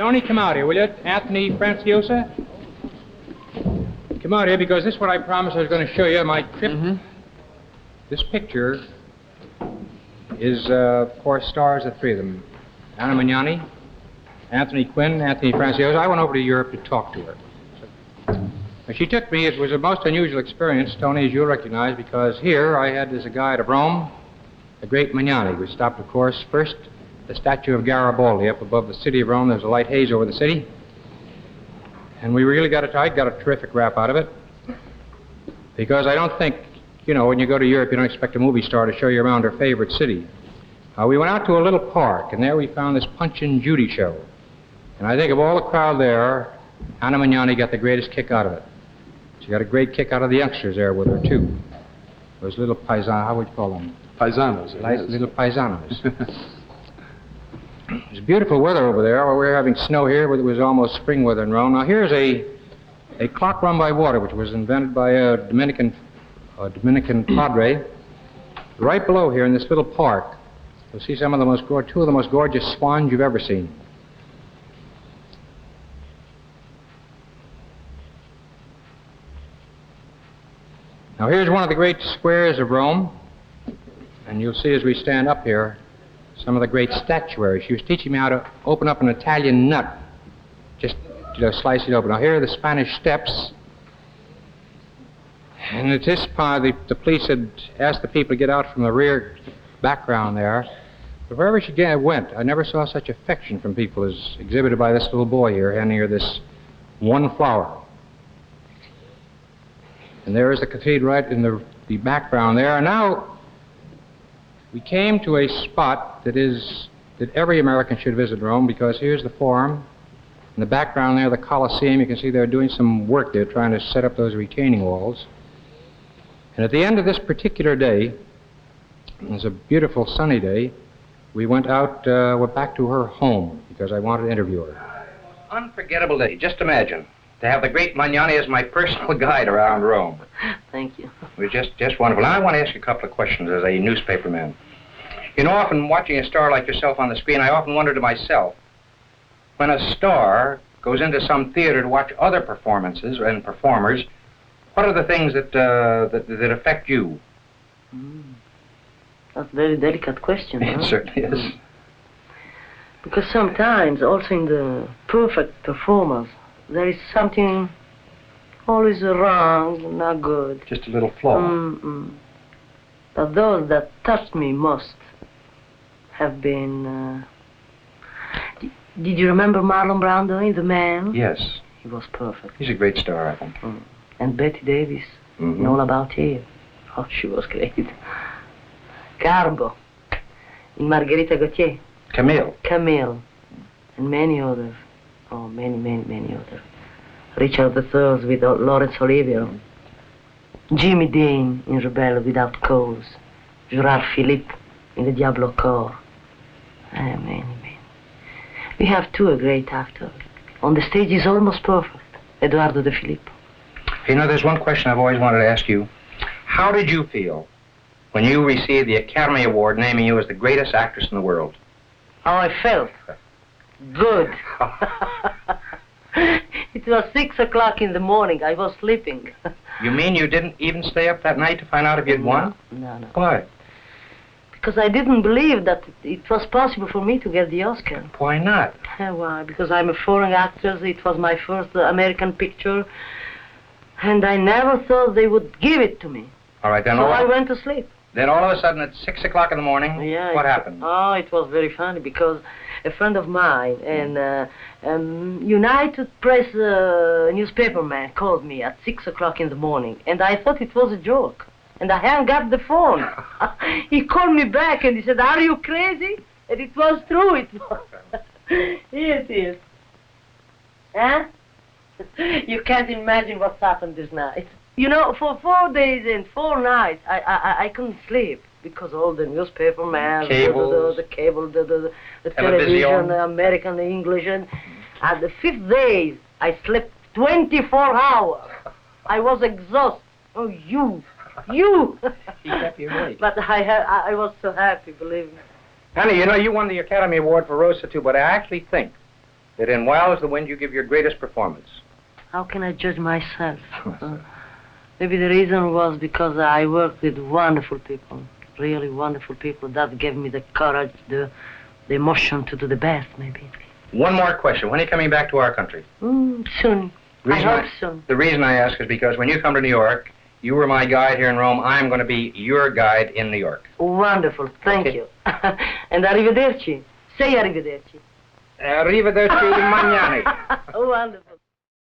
Tony, come out here, will you? Anthony Franciosa? Come out here, because this is what I promised I was going to show you, my trip. This picture is, of course, stars the three of them. Anna Magnani, Anthony Quinn, Anthony Franciosa. I went over to Europe to talk to her. When she took me, it was a most unusual experience, Tony, as you'll recognize, because here I had as a guide of Rome, the great Magnani. We stopped, of course, first the statue of Garibaldi up above the city of Rome. There's a light haze over the city. And we really got a terrific rap out of it. Because I don't think, you know, when you go to Europe, you don't expect a movie star to show you around her favorite city. We went out to a little park, and there we found this Punch and Judy show. And I think of all the crowd there, Anna Magnani got the greatest kick out of it. She got a great kick out of the youngsters there with her, too. Those little paisanos, how would you call them? Paisanos. Little paisanos. It was beautiful weather over there. We were having snow here, but it was almost spring weather in Rome. Now, here's a clock run by water, which was invented by a Dominican padre. Right below here in this little park, you'll see two of the most gorgeous swans you've ever seen. Now, here's one of the great squares of Rome, and you'll see as we stand up here some of the great statuary. She was teaching me how to open up an Italian nut, just slice it open. Now, here are the Spanish Steps, and at this part, the police had asked the people to get out from the rear background there. But wherever she went, I never saw such affection from people as exhibited by this little boy here, handing her this one flower. And there is the cathedral right in the background there. And now we came to a spot that every American should visit Rome, because here's the Forum. In the background there, the Colosseum. You can see they're doing some work there, trying to set up those retaining walls. And at the end of this particular day, it was a beautiful sunny day, we went back to her home, because I wanted to interview her. Unforgettable day. Just imagine, to have the great Magnani as my personal guide around Rome. Thank you. It was just wonderful. Now, I want to ask you a couple of questions as a newspaperman. You know, often watching a star like yourself on the screen, I often wonder to myself, when a star goes into some theater to watch other performances and performers, what are the things that affect you? That's a very delicate question. It certainly is. Because sometimes, also in the perfect performance, there is something always wrong, not good. Just a little flaw. But those that touched me most have been... Did you remember Marlon Brando in The Man? Yes. He was perfect. He's a great star, I think. And Betty Davis, in All About Eve. Oh, she was great. Garbo, in Margherita Gautier. Camille. And many others. Oh, many others. Richard III with Laurence Olivier. Jimmy Dean in Rebel Without Cause. Gerard Philippe in The Diablo Corps. Many. We have two great actors. On the stage is almost perfect. Eduardo De Filippo. You know, there's one question I've always wanted to ask you. How did you feel when you received the Academy Award naming you as the greatest actress in the world? How I felt? Good. It was 6 o'clock in the morning. I was sleeping. You mean you didn't even stay up that night to find out if you'd won? No. Why? Because I didn't believe that it was possible for me to get the Oscar. Why not? Why? Because I'm a foreign actress. It was my first American picture. And I never thought they would give it to me. All right, then. So I went to sleep. Then all of a sudden at 6 o'clock in the morning, what happened? Oh, it was very funny because a friend of mine and United Press newspaperman called me at 6 o'clock in the morning, and I thought it was a joke. And I hung up the phone. He called me back and he said, "Are you crazy?" And it was true. It was. Yes, it is. Huh? You can't imagine what's happened this night. You know, for 4 days and 4 nights, I couldn't sleep because all the newspaper man, the cable, the television, the American, the English, and at the 5th day, I slept 24 hours. I was exhausted. Oh, you. He kept you awake. But I was so happy, believe me. Honey, you know, you won the Academy Award for Rosa, too, but I actually think that in Wild as the Wind you give your greatest performance? How can I judge myself? Maybe the reason was because I worked with wonderful people, really wonderful people. That gave me the courage, the emotion to do the best, maybe. One more question. When are you coming back to our country? Soon. I hope soon. The reason I ask is because when you come to New York, you were my guide here in Rome. I'm going to be your guide in New York. Wonderful. Thank you. And arrivederci. Say arrivederci. Arrivederci, Magnani. Wonderful.